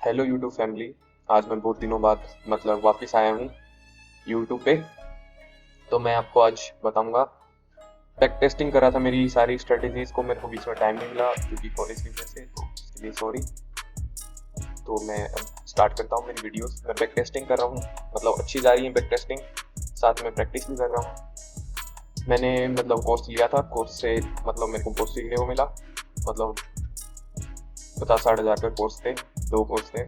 Hello YouTube family. आज मैं बहुत दिनों बाद वापस आया हूँ यूट्यूब पे। तो मैं आपको आज बताऊंगा। बैक टेस्टिंग कर रहा था मेरी सारी स्ट्रेटेजीज को, मेरे को बीच में टाइम नहीं मिला क्योंकि कॉलेज की वजह से, तो उसके लिए सॉरी। तो मैं अब स्टार्ट करता हूँ मेरी वीडियोस। मैं बैक टेस्टिंग कर रहा हूँ, अच्छी जा रही है बैक टेस्टिंग, साथ में प्रैक्टिस भी कर रहा हूँ। मैंने कोर्स लिया था, कोर्स से मेरे को बहुत सीखने को मिला। 50-60 हज़ार के कोर्स थे, 2 कोर्स थे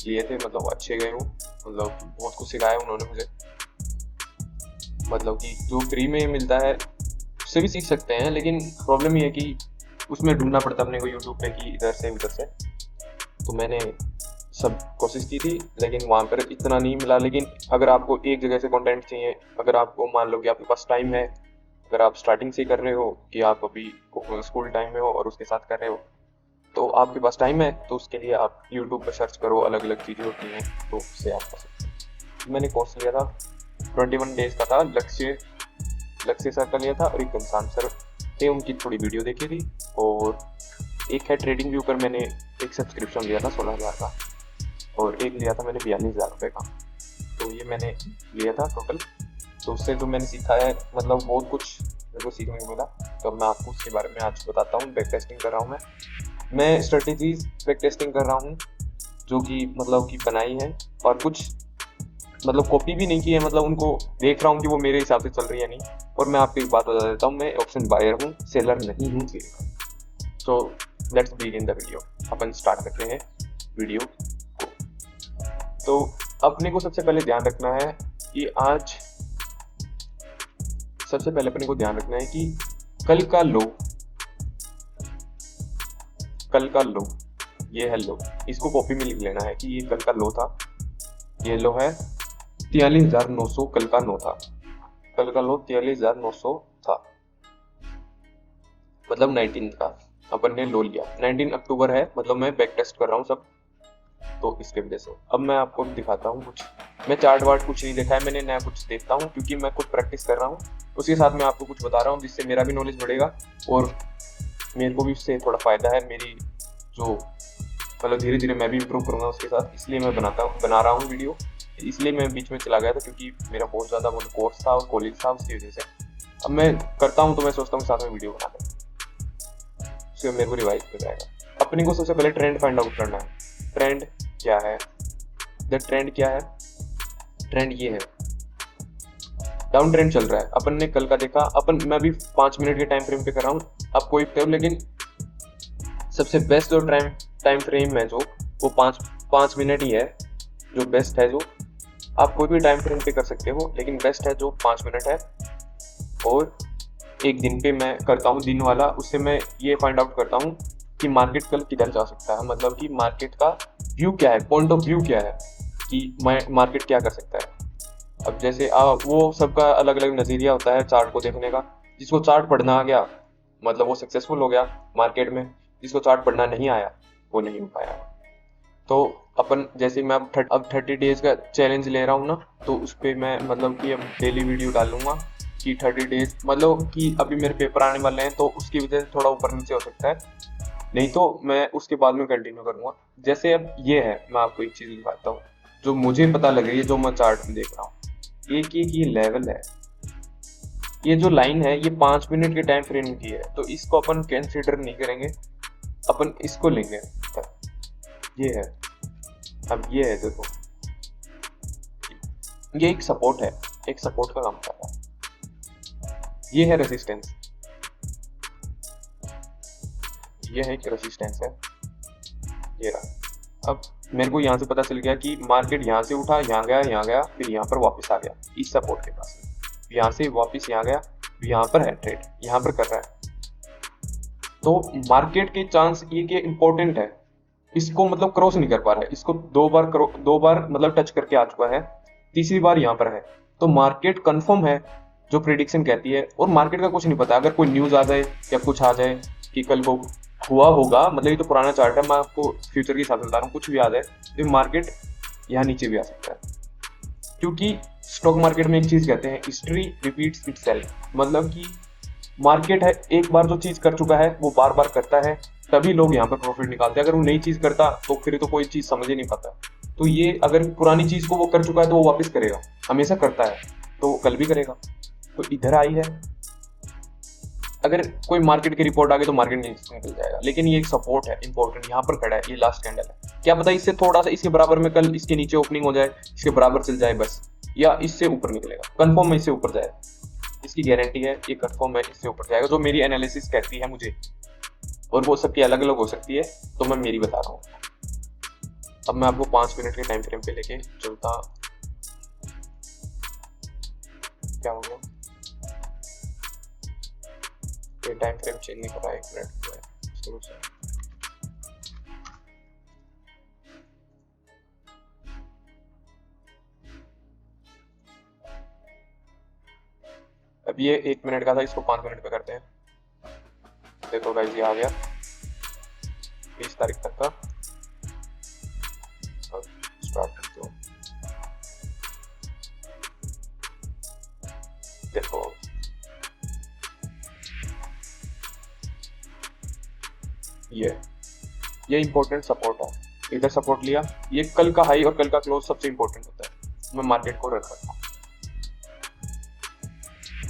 लिए थे, अच्छे गए हूँ। बहुत कुछ सिखाया उन्होंने मुझे। कि जो फ्री में मिलता है उससे भी सीख सकते हैं, लेकिन प्रॉब्लम ये है कि उसमें ढूंढना पड़ता है अपने को यूट्यूब पे कि इधर से उधर से। तो मैंने सब कोशिश की थी लेकिन वहाँ पर इतना नहीं मिला। लेकिन अगर आपको एक जगह से कंटेंट चाहिए, अगर आपको मान लो कि आपके पास टाइम है, अगर आप स्टार्टिंग से कर रहे हो कि आप अभी स्कूल टाइम में हो और उसके साथ कर रहे हो, तो आपके पास टाइम है, तो उसके लिए आप यूट्यूब पर सर्च करो, अलग अलग चीज़ें होती हैं, तो उससे आप कर सकते हो। मैंने कोर्स लिया था, 21 डेज का था। लक्ष्य सर का लिया था और एक घनश्याम सर थे, उनकी थोड़ी वीडियो देखी थी। और एक है ट्रेडिंग व्यू पर, मैंने एक सब्सक्रिप्शन लिया था 16,000 का, और एक लिया था मैंने 42,000 रुपये का। तो ये मैंने लिया था टोटल। तो उससे जो मैंने सीखा है, बहुत कुछ मेरे को सीखने को मिला। तो मैं आपको उसके बारे में आज बताता हूँ। बैक टेस्टिंग कर रहा हूँ मैं स्ट्रेटेजीज बैक टेस्टिंग कर रहा हूँ जो कि बनाई है, और कुछ कॉपी भी नहीं की है। उनको देख रहा हूँ कि वो मेरे हिसाब से चल रही है नहीं। और मैं आपको एक बात बता देता हूँ, मैं ऑप्शन बायर हूँ, सेलर नहीं हूँ। So let's begin the video. Upon start करते हैं वीडियो को। तो अपने को सबसे पहले ध्यान रखना है कि कल का लो ये है लो, इसको कॉपी में लिख लेना है कि ये कल का लो था। ये लो है 43,900, कल का लो 43,900 था, 19 का अपन ने लो लिया। 19 अक्टूबर है, मैं बैक टेस्ट कर रहा हूँ सब, तो इसके वजह से। अब मैं आपको दिखाता हूँ कुछ। मैं चार्ट वार्ट कुछ नहीं देखा है, मैंने नया कुछ देखता हूँ क्योंकि मैं खुद प्रैक्टिस कर रहा हूँ। उसके साथ मैं आपको कुछ बता रहा हूँ जिससे मेरा भी नॉलेज बढ़ेगा और मेरे को भी उससे थोड़ा फायदा है। मेरी जो धीरे धीरे मैं भी इम्प्रूव करूँगा उसके साथ, इसलिए मैं बना रहा हूँ वीडियो। इसलिए मैं बीच में चला गया था क्योंकि मेरा बहुत ज़्यादा कोर्स था और कॉलेज था, उसकी वजह से। अब मैं करता हूँ तो मैं सोचता हूँ साथ में वीडियो बना लें, उससे मेरे को रिवाइज कर जाएगा। अपने को सबसे पहले ट्रेंड फाइंड आउट करना है। ट्रेंड क्या है? ट्रेंड ये है, डाउन ट्रेंड चल रहा है। अपन ने कल का देखा, मैं भी 5 मिनट के टाइम फ्रेम पे कर रहा हूँ, आप कोई करो, लेकिन सबसे बेस्ट जो टाइम फ्रेम है जो वो 5 मिनट ही है, जो बेस्ट है। जो आप कोई भी टाइम फ्रेम पे कर सकते हो, लेकिन बेस्ट है जो 5 मिनट है। और एक दिन पे मैं करता हूँ दिन वाला, उससे मैं ये फाइंड आउट करता हूँ कि मार्केट कल किधर जा सकता है, कि मार्केट का व्यू क्या है, पॉइंट ऑफ व्यू क्या है कि मार्केट क्या कर सकता है। अब जैसे वो सबका अलग अलग नज़रिया होता है चार्ट को देखने का। जिसको चार्ट पढ़ना आ गया वो सक्सेसफुल हो गया मार्केट में, जिसको चार्ट पढ़ना नहीं आया वो नहीं हो पाया। तो अपन जैसे मैं अब 30 डेज का चैलेंज ले रहा हूँ ना, तो उस पर मैं कि अब डेली वीडियो डालूंगा कि 30 डेज, कि अभी मेरे पेपर आने वाले हैं तो उसकी वजह से थोड़ा ऊपर नीचे हो सकता है, नहीं तो मैं उसके बाद में कंटिन्यू करूँगा। जैसे अब ये है, मैं आपको एक चीज़ दिखाता हूँ जो मुझे पता लग रही है, जो मैं चार्ट में देख रहा हूँ। एक ये लेवल है, ये जो लाइन है ये 5 मिनट के टाइम फ्रेम की है, तो इसको अपन कंसिडर नहीं करेंगे, अपन इसको लेंगे। ये है, अब ये है, देखो ये एक सपोर्ट है, एक सपोर्ट का काम कर रहा है। ये है रेजिस्टेंस, ये है एक रेजिस्टेंस है, ये रहा। अब मेरे को यहाँ से पता चल गया कि मार्केट यहाँ से उठा, यहाँ गया, फिर यहाँ पर वापस आ गया इस सपोर्ट के पास। यहाँ से वापस यहाँ गया, यहाँ पर है ट्रेड, यहाँ पर कर रहा है। तो मार्केट के चांस ये कि इम्पोर्टेंट है, इसको क्रॉस नहीं कर पा रहा है, इसको दो बार टच करके आ चुका है, तीसरी बार यहाँ पर है। तो मार्केट कंफर्म है जो प्रिडिक्शन कहती है, और मार्केट का कुछ नहीं पता। अगर कोई न्यूज आ जाए या कुछ आ जाए कि कल को हुआ होगा, ये तो पुराना चार्ट है, मैं आपको फ्यूचर के साथ बता रहा हूँ, कुछ भी आ जाए तो मार्केट यहाँ नीचे भी आ सकता है। क्योंकि स्टॉक मार्केट में एक चीज कहते हैं, हिस्ट्री रिपीट्स इटसेल्फ। कि मार्केट है, एक बार जो चीज कर चुका है वो बार बार करता है, तभी लोग यहाँ पर प्रॉफिट निकालते हैं। अगर वो नई चीज करता तो फिर तो कोई चीज समझ ही नहीं पाता। तो ये अगर पुरानी चीज को वो कर चुका है तो वो वापस करेगा, हमेशा करता है, तो वो कल भी करेगा। तो इधर आई है, अगर कोई मार्केट की रिपोर्ट आ गई तो मार्केट नीचे निकल जाएगा, लेकिन ये एक सपोर्ट है इंपॉर्टेंट, यहाँ पर खड़ा है, ये लास्ट कैंडल है। क्या पता इससे थोड़ा सा इसके बराबर में कल इसके नीचे ओपनिंग हो जाए, इसके बराबर चल जाए बस, या इससे ऊपर निकलेगा, कंफर्म है इससे ऊपर जाए, इसकी गारंटी है, ये कंफर्म है इससे ऊपर जाएगा, जो मेरी एनालिसिस कहती है मुझे, और वो सबकी अलग अलग हो सकती है, तो मैं मेरी बता रहा हूँ। अब मैं आपको 5 मिनट के टाइम फ्रेम पे लेके चलता। क्या हो गया, ये टाइम फ्रेम चेंज नहीं कर रहा है, 1 मिनट जो है शुरू से। अब ये 1 मिनट का था, इसको 5 मिनट पे करते हैं। देखो गाइस, ये आ गया 20 तारीख तक का। अब स्टार्ट करते हो, देखो ये इंपॉर्टेंट सपोर्ट है, इधर सपोर्ट लिया, ये कल का हाई और कल का क्लोज सबसे इंपॉर्टेंट होता है। मैं मार्केट को रख रखा हूँ,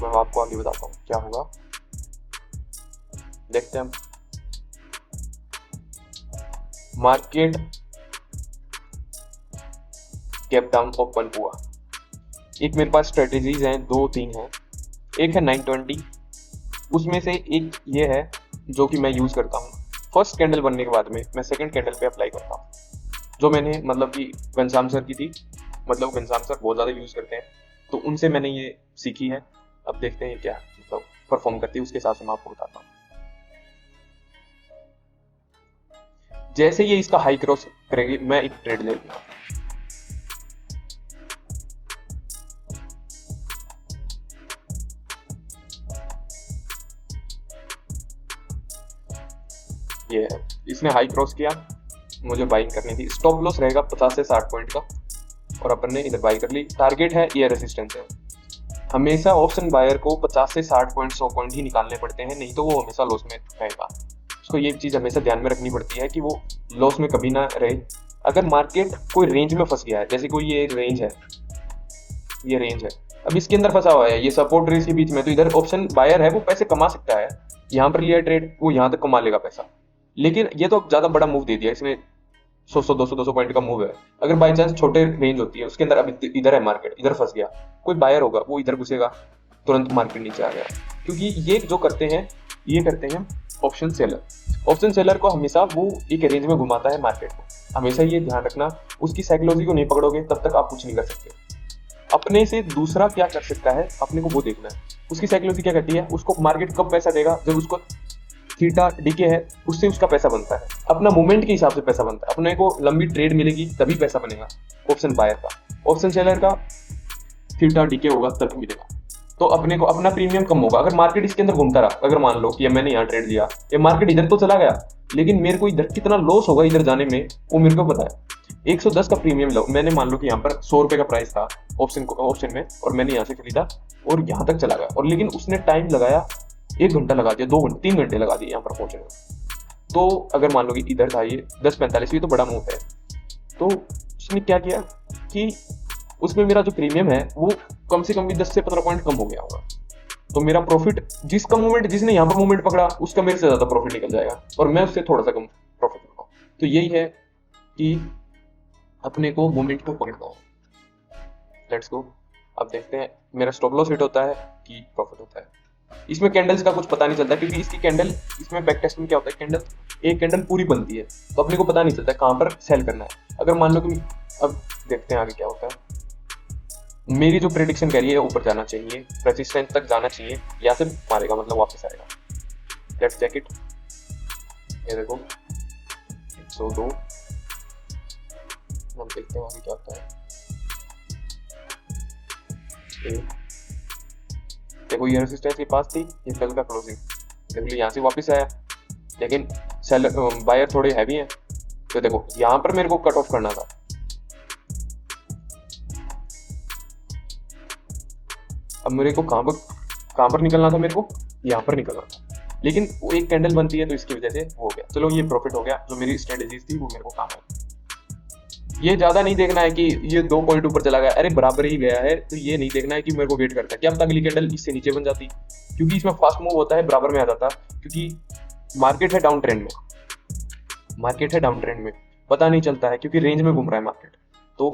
मैं आपको आगे बताता हूँ क्या होगा, देखते हैं हम। मार्केट गैप डाउन ओपन हुआ, एक मेरे पास स्ट्रेटेजीज हैं, 2-3 हैं। एक है 920, उसमें से एक ये है जो कि मैं यूज करता हूँ। फर्स्ट कैंडल बनने के बाद में मैं सेकंड कैंडल पे अप्लाई करता हूँ, जो मैंने मतलब कि घनश्याम सर की थी, मतलब घनश्याम सर बहुत ज़्यादा यूज करते हैं, तो उनसे मैंने ये सीखी है। अब देखते हैं क्या मतलब परफॉर्म करती है, उसके हिसाब से मैं आपको बताता हूँ। जैसे ये इसका हाई क्रॉस करेगी, मैं एक ट्रेड ले लूंगा। ये है, इसने हाई क्रॉस किया, मुझे बाइंग करनी थी, स्टॉप लॉस रहेगा 50 से 60 पॉइंट का, और अपन ने इधर बाई कर ली। टारगेट है, ये रेजिस्टेंस है। हमेशा ऑप्शन बायर को 50 से 60 पॉइंट 100 पॉइंट ही निकालने पड़ते हैं, नहीं तो वो हमेशा लॉस में रहेगा। उसको ये चीज़ हमेशा ध्यान में रखनी पड़ती है कि वो लॉस में कभी ना रहे। अगर मार्केट कोई रेंज में फंस गया है, जैसे कोई ये रेंज है, ये रेंज है, अब इसके अंदर फंसा हुआ है, ये सपोर्ट रेंज के बीच में, तो इधर ऑप्शन बायर है, वो पैसे कमा सकता है। यहाँ पर लिया ट्रेड, वो यहाँ तक कमा लेगा पैसा, लेकिन ये तो ज़्यादा बड़ा मूव दे दिया इसने, 100-200 पॉइंट का मूव है। अगर बाई चांस छोटे रेंज होती है, उसके अंदर अब इधर है मार्केट, इधर फंस गया, कोई बायर होगा वो इधर घुसेगा, तुरंत मार्केट नीचे आ गया। क्योंकि ये जो करते हैं, ये करते हैं ऑप्शन सेलर। ऑप्शन सेलर को हमेशा वो एक रेंज में घुमाता है मार्केट को, हमेशा ये ध्यान रखना। उसकी साइकोलॉजी को नहीं पकड़ोगे तब तक आप कुछ नहीं कर सकते। अपने से दूसरा क्या कर सकता है, अपने को वो देखना है। उसकी साइकोलॉजी क्या कहती है, उसको मार्केट कब पैसा देगा, जब उसको थीटा डीके है उससे उसका पैसा बनता है, अपना मूवमेंट के हिसाब से पैसा बनता है। अपने को लंबी ट्रेड मिलेगी तभी पैसा बनेगा ऑप्शन बायर का, ऑप्शन सेलर का थीटा डीके होगा तब मिलेगा। तो अपने को अपना प्रीमियम कम होगा। अगर मार्केट इसके अंदर घूमता रहा, अगर मान लो कि मैंने यहाँ ट्रेड लिया, ये मार्केट इधर तो चला गया, लेकिन मेरे को इधर कितना लॉस होगा इधर जाने में, वो मेरे को पता है। 110 का प्रीमियम लो, मैंने मान लो कि यहाँ पर 100 रुपए का प्राइस था ऑप्शन में, और मैंने यहाँ से खरीदा और यहाँ तक चला गया, और लेकिन उसने टाइम लगाया, 1 घंटा लगा दिया, 2 घंटे 3 घंटे लगा दिए यहाँ पर पहुंचने में। तो अगर मान लो कि इधर था ये 10:45, ये तो बड़ा मूव है। तो उसने क्या किया कि उसमें मेरा जो प्रीमियम है वो कम से कम भी 10 से 15 पॉइंट कम हो गया होगा। तो मेरा प्रॉफिट, जिसका मूवमेंट, जिसने यहाँ पर मूवमेंट पकड़ा, उसका मेरे से ज्यादा प्रॉफिट निकल जाएगा, और मैं उससे थोड़ा सा कम प्रॉफिट लूंगा। तो यही है कि अपने को मूवमेंट को पकड़ना है। लेट्स गो, अब देखते हैं मेरा स्टॉप लॉस हिट होता है कि प्रॉफिट होता है। इसमें कैंडल्स का कुछ पता नहीं चलता, क्योंकि इसकी कैंडल, इसमें बैक टेस्ट में क्या होता है, कैंडल, एक कैंडल पूरी बनती है, तो अपने को पता नहीं चलता कहाँ पर सेल करना है। अगर मान लो कि, अब देखते हैं आगे क्या होता है। मेरी जो प्रेडिक्शन कह रही है ऊपर जाना चाहिए, रेजिस्टेंस तक जाना चाहिए, यहाँ से मारेगा मतलब वापस आएगा। लेट्स चेक इट, ये देखो 102, हम देखते हैं आगे क्या होता है। देखो ये रेजिस्टेंस के पास थी, ये कल का क्लोजिंग, देखो यहाँ से वापस आया, लेकिन सेलर बायर थोड़े हैवी हैं, तो देखो यहाँ पर मेरे को कट ऑफ करना था। अब मेरे को कहाँ पर निकलना था, मेरे को यहाँ पर निकलना था। लेकिन वो एक कैंडल बनती है तो इसकी वजह से हो गया। चलो ये प्रॉफिट हो गया, जो मेरी स्ट्रेटेजीज थी वो मेरे को काम आई। ये ज्यादा नहीं देखना है कि ये 2 पॉइंट ऊपर चला गया, अरे बराबर ही गया है, तो ये नहीं देखना है कि मेरे को वेट करता है क्या पता अगली कैंडल इससे नीचे बन जाती, क्योंकि इसमें फास्ट मूव होता है, बराबर में आ जाता, क्योंकि मार्केट है डाउन ट्रेंड में, मार्केट है डाउन ट्रेंड में, पता नहीं चलता है क्योंकि रेंज में घूम रहा है मार्केट। तो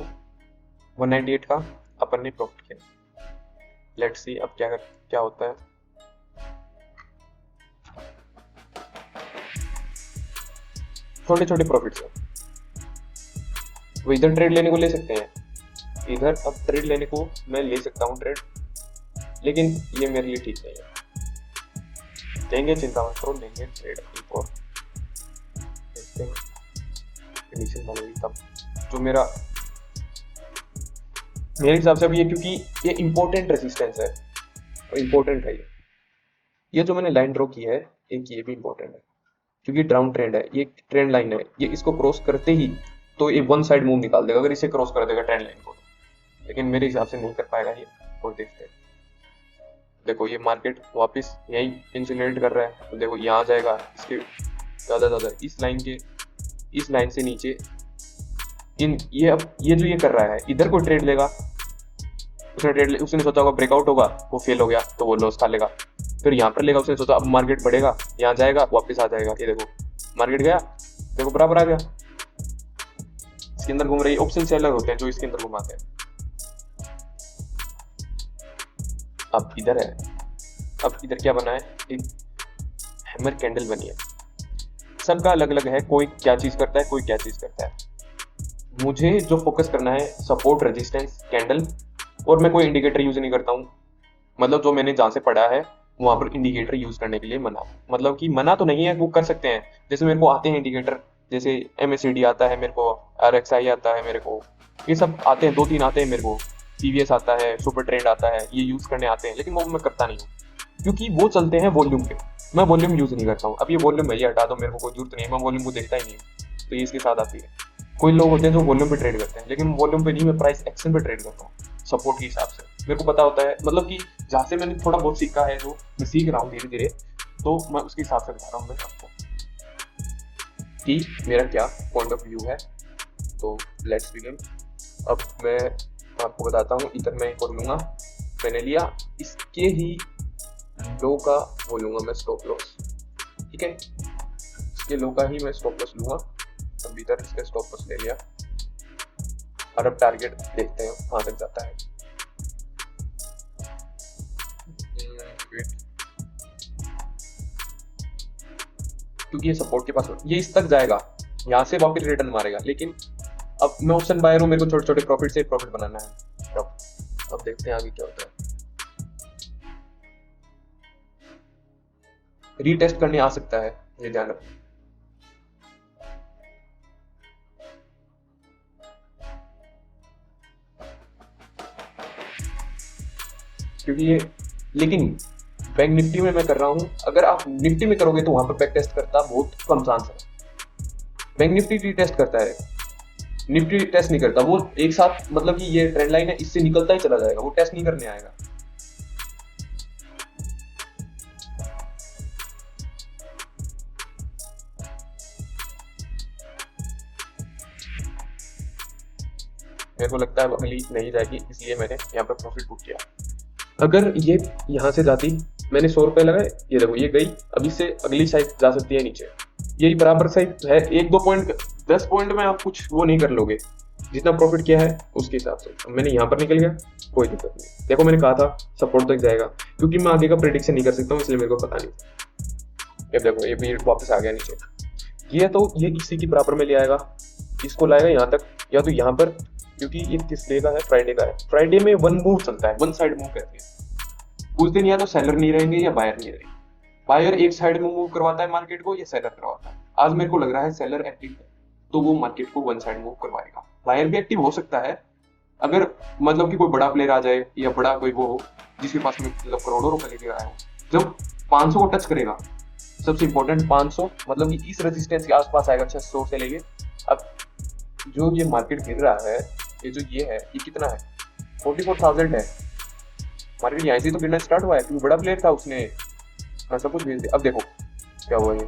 198 का अपन ने प्रॉफिट किया। लेट्स सी अब क्या होता है। छोटे छोटे प्रॉफिट्स है, वो इधर ट्रेड लेने को ले सकते हैं, इधर अब ट्रेड लेने को मैं ले सकता हूँ ट्रेड, लेकिन ये मेरे लिए ठीक नहीं है। लेंगे, चिंता मत करो, लेंगे ट्रेड एक और देखते हैं कंडीशन बनेगी तब। जो मेरे हिसाब से अब ये, क्योंकि ये इंपॉर्टेंट रेजिस्टेंस है, इंपॉर्टेंट है ये जो मैंने लाइन ड्रॉ की है, एक ये भी इंपॉर्टेंट है क्योंकि डाउन ट्रेंड है, ये ट्रेंड लाइन है, ये इसको क्रॉस करते ही तो ये वन साइड मूव निकाल देगा अगर इसे क्रॉस कर देगा ट्रेंड लाइन को, लेकिन मेरे हिसाब से नहीं कर पाएगा ये। और देखते हैं, देखो ये मार्केट वापस यही इंसिलेट कर रहा है, तो देखो यहाँ जाएगा इसके ज्यादा इस लाइन से नीचे ये जो ये कर रहा है, इधर कोई ट्रेड लेगा, उसने सोचा होगा ब्रेकआउट होगा, वो फेल हो गया तो वो लॉस खा लेगा, फिर यहाँ पर लेगा, उसने सोचा अब मार्केट बढ़ेगा, यहाँ जाएगा वापस आ जाएगा, ये देखो मार्केट गया, देखो बराबर आ गया। इसके अंदर घूम रही ऑप्शन सेलर होते हैं जो इसके अंदर घुमाते हैं। अब इधर है, अब इधर क्या बना है, एक हैमर कैंडल बनी है, सबका अलग अलग है, कोई क्या चीज करता है, कोई क्या चीज करता है। मुझे जो फोकस करना है सपोर्ट, रेजिस्टेंस, कैंडल, और मैं कोई इंडिकेटर यूज नहीं करता हूँ, मतलब जो मैंने जहाँ से पढ़ा है वहां पर इंडिकेटर यूज करने के लिए मना, मतलब कि मना तो नहीं है, वो कर सकते हैं, जैसे मेरे को आते हैं इंडिकेटर, जैसे MACD आता है मेरे को, RXI आता है मेरे को, ये सब आते हैं, 2-3 आते हैं मेरे को, CVS आता है, सुपर ट्रेंड आता है, ये यूज करने आते हैं, लेकिन वो मैं करता नहीं हूँ क्योंकि वो चलते हैं वॉल्यूम पे, मैं वॉल्यूम यूज नहीं करता हूँ। अब ये वॉल्यूम है, ये हटा दो, मेरे को कोई जरूरत नहीं है, मैं वॉल्यूम को देखता ही नहीं हूँ, तो ये इसके साथ आती है। कोई लोग होते हैं जो वॉल्यूम पे ट्रेड करते हैं, लेकिन वॉल्यूम पे नहीं, मैं प्राइस एक्शन पे ट्रेड करता हूँ, सपोर्ट के हिसाब से मेरे को पता होता है, मतलब कि जहाँ से मैंने थोड़ा बहुत सीखा है, जो मैं सीख रहा हूँ धीरे धीरे, तो मैं उसके हिसाब से बता रहा हूँ मैं आपको कि मेरा क्या पॉइंट ऑफ व्यू है। तो लेट्स बिगिन। अब मैं आपको बताता हूँ, इधर मैं एक और लूँगा, मैंने लिया इसके ही लो का वो लूँगा मैं स्टॉप लॉस, ठीक है, इसके लो का ही मैं स्टॉप लॉस लूँगा। अब इधर इसका स्टॉप लॉस ले लिया और अब टारगेट देखते हैं कहाँ तक जाता है। क्योंकि ये सपोर्ट के पास, ये इस तक जाएगा, यहाँ से वापस रिटर्न मारेगा, लेकिन अब मैं ऑप्शन बायर हूँ, मेरे को छोटे छोटे प्रॉफिट से प्रॉफिट बनाना है। अब देखते हैं आगे क्या होता है। रीटेस्ट करने आ सकता है, ये ध्यान रखना। क्योंकि ये, लेकिन बैंक निफ्टी में मैं कर रहा हूं, अगर आप निफ्टी में करोगे तो वहां पर बैक टेस्ट करता बहुत कम चांस है। बैंक निफ्टी टेस्ट करता है, निफ्टी टेस्ट नहीं करता, वो एक साथ, मतलब कि ये ट्रेंड लाइन है, इससे निकलता ही चला जाएगा, वो टेस्ट नहीं करने आएगा। मेरे को लगता है अगली नहीं जाएगी, इसलिए मैंने यहाँ पर प्रॉफिट बुक किया। अगर ये यहाँ से जाती, मैंने 100 रुपए लगाए, ये देखो ये गई, अब इससे अगली साइड जा सकती है नीचे, यही बराबर साइड है, 1-2 पॉइंट 10 पॉइंट में आप कुछ वो नहीं कर लोगे, जितना प्रॉफिट किया है उसके हिसाब से। मैंने यहाँ पर निकल गया, कोई दिक्कत नहीं। देखो मैंने कहा था सपोर्ट तक जाएगा, क्योंकि मैं आगे का प्रेडिक्शन नहीं कर सकता हूँ, इसलिए मेरे को पता नहीं। अब देखो ये भी वापस आ गया नीचे, ये तो ये इसी की बराबर में ले आएगा, इसको लाएगा यहाँ तक, या तो यहाँ पर, क्योंकि ये किस डे का है, फ्राइडे का है, फ्राइडे में वन मूव चलता है, वन साइड मूव कहते हैं। उस दिन या तो सेलर नहीं रहेंगे या बायर नहीं रहेंगे, बायर एक साइड में मूव करवाता है मार्केट को, या सेलर करवाता है। आज मेरे को लग रहा है सेलर एक्टिव है, तो वो मार्केट को वन साइड मूव करवाएगा। बायर भी एक्टिव हो सकता है, अगर मतलब कि कोई बड़ा प्लेयर आ जाए, या बड़ा कोई वो हो जिसके पास में मतलब करोड़ों रुपए लेके आया हो। जब 500 को टच करेगा, सबसे इंपॉर्टेंट 500, मतलब कि इस रेजिस्टेंस के आसपास आएगा 600 से लेके, अब जो ये मार्केट गिर रहा है, ये जो ये है, ये कितना है, 44,000 है। मार्केट यहाँ से तो गिरना स्टार्ट हुआ है, क्योंकि बड़ा प्लेयर था, उसने सब कुछ भेज दिया। अब देखो क्या हुआ ये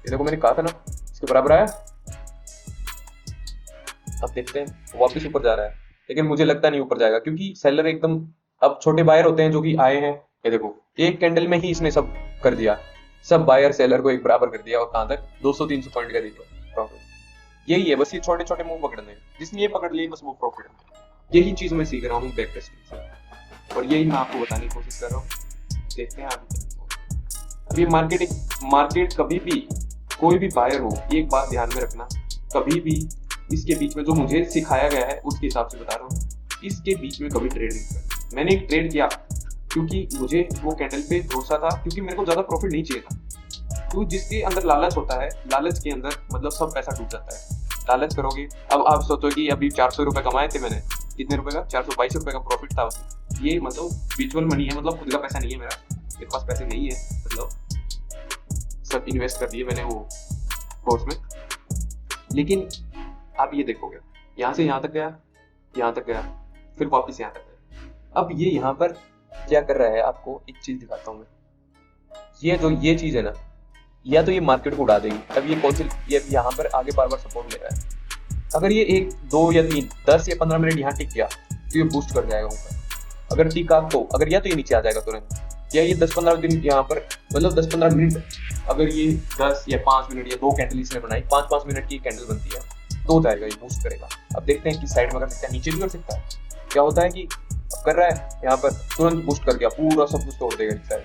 देखो मैंने कहा था ना इसके बराबर आया। अब देखते हैं वापस ऊपर जा रहा है, लेकिन मुझे लगता नहीं ऊपर जाएगा क्योंकि सेलर एकदम, अब छोटे बायर होते हैं जो कि आए हैं, ये देखो एक कैंडल में ही इसने सब कर दिया, सब बायर सेलर को एक बराबर कर दिया और कहां तक 200-300 पॉइंट का दिया प्रॉफिट। यही है बस, ये छोटे छोटे मूव पकड़ने हैं, जिसने ये पकड़ लिए बस वो प्रॉफिट है। यही चीज मैं सीख रहा हूँ बैक टेस्टिंग से और यही मैं आपको बताने की कोशिश कर रहा हूँ। देखते हैं आगे। अभी मार्केट कभी भी कोई भी बायर हो, एक बात ध्यान में रखना, कभी भी इसके बीच में जो मुझे सिखाया गया है उसके हिसाब से बता रहा हूँ, इसके बीच में कभी ट्रेड नहीं करना। मैंने एक ट्रेड किया क्योंकि मुझे वो कैंडल पे भरोसा था, क्योंकि मेरे को ज्यादा प्रॉफिट नहीं चाहिए था। तो जिसके अंदर लालच होता है, लालच के अंदर मतलब सब पैसा डूब जाता है। लालच करोगे, अब आप सोचो कि अभी 400 रुपए कमाए थे मैंने, कितने रुपए का, 422 रुपए का प्रॉफिट था उसमें। ये मतलब विचुअल मनी है, मतलब खुद का पैसा नहीं है मेरा, मेरे पास पैसे नहीं है, मतलब सब इन्वेस्ट कर दिए मैंने वो कोर्स में। लेकिन आप ये देखोगे यहाँ से यहाँ तक गया, यहाँ तक गया, फिर वापस यहाँ तक गया। अब ये यहाँ पर क्या कर रहा है, आपको एक चीज दिखाता हूँ मैं। ये जो ये चीज है ना, या तो ये मार्केट को उड़ा देगी। अब ये कौन सी, ये यहाँ पर आगे बार बार सपोर्ट ले रहा है। अगर ये 1, 2 या 3, 10 या 15 मिनट यहाँ टिक गया तो ये बूस्ट कर जाएगा ऊपर। अगर टिका तो अगर या तो ये नीचे आ जाएगा तुरंत, या ये 10-15 दिन यहाँ पर, मतलब 10-15 मिनट, अगर ये 10 या 5 मिनट या 2 कैंडल इसने बनाई, 5-5 मिनट की कैंडल बनती है तो जाएगा, ये बूस्ट करेगा। अब देखते हैं कि साइड में कर सकता है, नीचे भी कर सकता है। क्या होता है कि कर रहा है यहाँ पर तुरंत बूस्ट कर दिया, पूरा सब कुछ तोड़ देगा,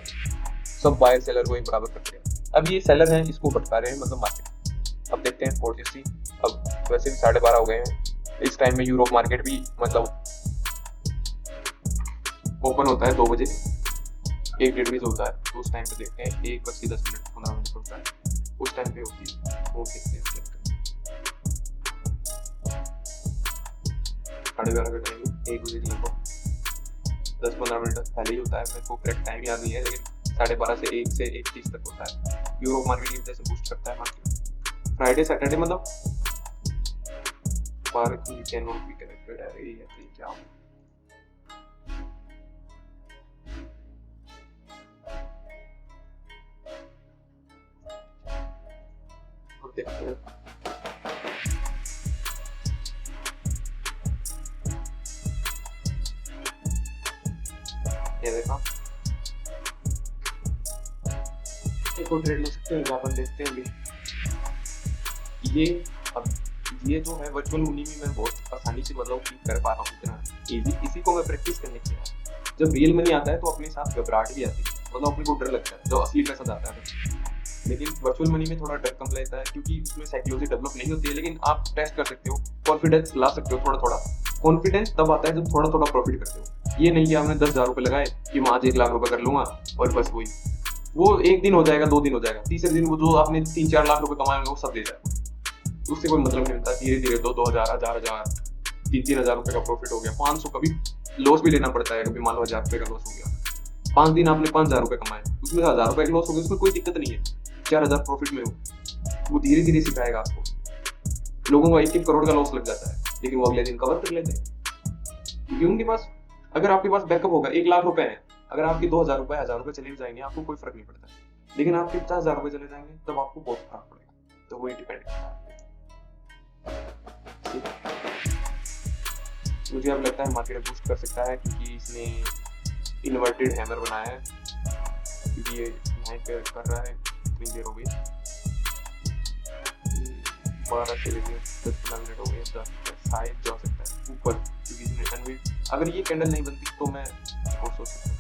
सब बायर सेलर को एक बराबर कर दिया। अब ये सेलर हैं, इसको भटका रहे हैं मतलब मार्केट। अब देखते हैं 460, अब वैसे भी 12:30 हो गए हैं। इस टाइम में यूरोप मार्केट भी मतलब ओपन होता है 2 बजे, 1-1.5 बजे होता है, तो उस टाइम पे देखते हैं 1:10 15 मिनट होता है, उस टाइम पे होती है वो देखते हैं। 12:30 का टाइम 1 बजे लगभग 10-15 मिनट पहले ही होता है, मेरे को करेक्ट टाइम याद नहीं है, लेकिन 12:30 से 1 से 1:30 तक होता है। यूरोप मार्केट की वजह से बूस्ट करता है मार्केट। फ्राइडे सैटरडे मतलब वीकेंड और भी कनेक्टेड है, यही है क्या देखते हैं। ये देखा, एक और ट्रेड ले सकते हैं, अपन देखते हैं अभी। ये अब ये जो है वर्चुअल मनी में मैं बहुत आसानी से मतलब कर पा रहा हूँ, इतना इजी। इसी को मैं प्रैक्टिस करने के लिए, जब रियल मनी आता है तो अपने साथ घबराहट भी आती है, मतलब अपने को डर लगता है, जो असली पैसा जाता है। लेकिन वर्चुअल मनी में थोड़ा डर कम रहता है क्योंकि उसमें साइकोलॉजी डेवलप नहीं होती है, लेकिन आप टेस्ट कर सकते हो, कॉन्फिडेंस ला सकते हो थोड़ा थोड़ा। कॉन्फिडेंस तब आता है जब थोड़ा थोड़ा प्रॉफिट करते हो। ये नहीं कि आपने 10,000 रुपए लगाए कि मैं आज 1 लाख रुपए कर लूंगा और बस वही, वो 1 दिन हो जाएगा, 2 दिन हो जाएगा, तीसरे दिन वो जो आपने 3-4 लाख रुपए कमाए वो सब दे जाएगा। उससे कोई मतलब नहीं होता। धीरे धीरे 2,000, 1,000, 3,000 रुपए का प्रॉफिट हो गया, 500, कभी लॉस भी लेना पड़ता है, कभी मान लो 1,000 रुपए का लॉस हो गया। 5 दिन आपने 5,000 रुपए कमाए, उसमें 1,000 रुपए का लॉस हो गया, उसमें कोई दिक्कत नहीं है, 4,000 प्रॉफिट में हो। वो धीरे धीरे सिखाएगा आपको। लोगों को 1-1 करोड़ का लॉस लग जाता है, लेकिन वो अगले दिन कवर कर लेते हैं, क्योंकि उनके पास, अगर आपके पास बैकअप होगा, 1 लाख रुपए है, अगर आपके 2,000 रुपए, 1,000 रुपए चले जाएंगे, आपको कोई फर्क नहीं पड़ता। लेकिन आपके 50,000 रुपए चले जाएंगे तब आपको बहुत फर्क पड़ेगा। तो वही डिपेंड करता है। मुझे अब लगता है मार्केट बूस्ट कर सकता है क्योंकि इसने इन्वर्टेड हैमर बनाया है, क्योंकि ये यहाँ पे कर रहा है, इतनी देर हो गई, 12 से लेकर 10-15 मिनट हो गए, शायद जा सकता है ऊपर, क्योंकि इसने अगर ये कैंडल नहीं बनती तो मैं और सोच सकता हूँ,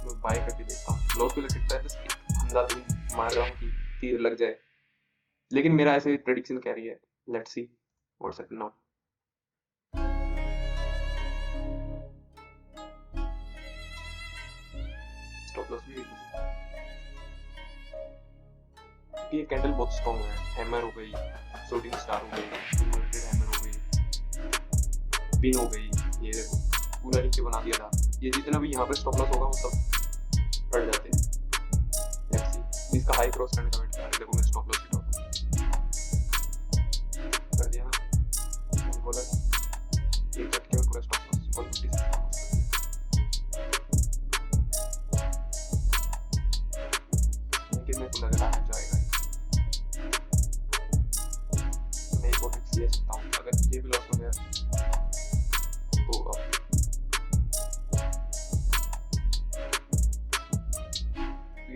मैं बाय करके देखता हूँ। लॉस भी लग सकता है, जस्ट अंदाज़ मार रहा हूँ कि तीर लग जाए, लेकिन मेरा ऐसे प्रेडिक्शन कह रही है। Let's see what's happening now. Stop loss भी ये कैंडल बहुत स्ट्रॉन्ग है। हैमर हो गई, शूटिंग स्टार हो गई, इन्वर्टेड हैमर हो गई, पिन हो गई, ये देखो पूरा नीचे बना दिया था। ये जितना भी यहाँ पे स्टॉप लॉस होगा वो सब बढ़ जाते हैं। लेट्स सी, इसका हाई क्रॉस करने का वेट कर रहा है। देखो मैं स्टॉप लॉस कर दिया ना, बोला था एक झटके में पूरा स्टॉप लॉस 150 से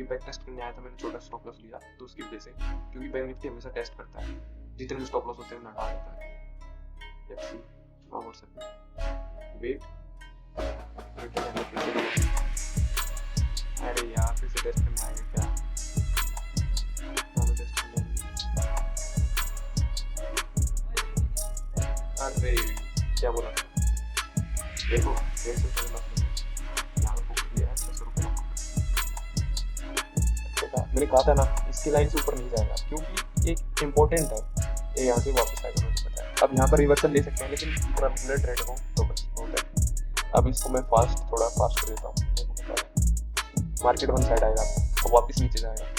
बैक टेस्ट करने आया था, मैंने छोटा स्टॉप लॉस लिया तो उसकी वजह से, क्योंकि बैंक निफ्टी हमेशा टेस्ट करता है, जितने भी स्टॉप लॉस होते हैं उन्हें हटा देता है। लेट्स सी व्हाट्सएप में वेट अरे यार फिर से टेस्ट करने आएगा क्या? टेस्ट करने, अरे क्या बोला था? देखो 150 यहाँ पर लिया 600 रुपये। मैंने कहा था ना इसकी लाइन से ऊपर नहीं जाएगा, क्योंकि एक इम्पोर्टेंट है, ये यहाँ से वापस आएगा, मुझे पता है। अब यहाँ पर रिवर्सल ले सकते हैं, लेकिन पूरा बुलेट ट्रेड हो तो बस बहुत है। अब इसको मैं थोड़ा फास्ट कर देता हूँ, मार्केट वन साइड आएगा और वापस नीचे जाएगा।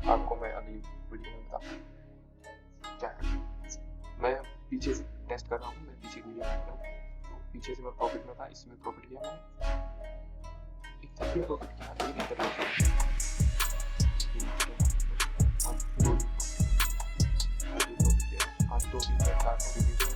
आपको मैं अगली वीडियो में बताता हूँ क्या करना। मैं पीछे से टेस्ट कर रहा हूँ, मैं पीछे वीडियो बना रहा हूँ, तो पीछे से मैं प्रॉफिट में था, इसमें प्रॉफिट किया मैंने, इतना भी प्रॉफिट किया, ये भी तरह आज 2 3 4 पूरी वीडियो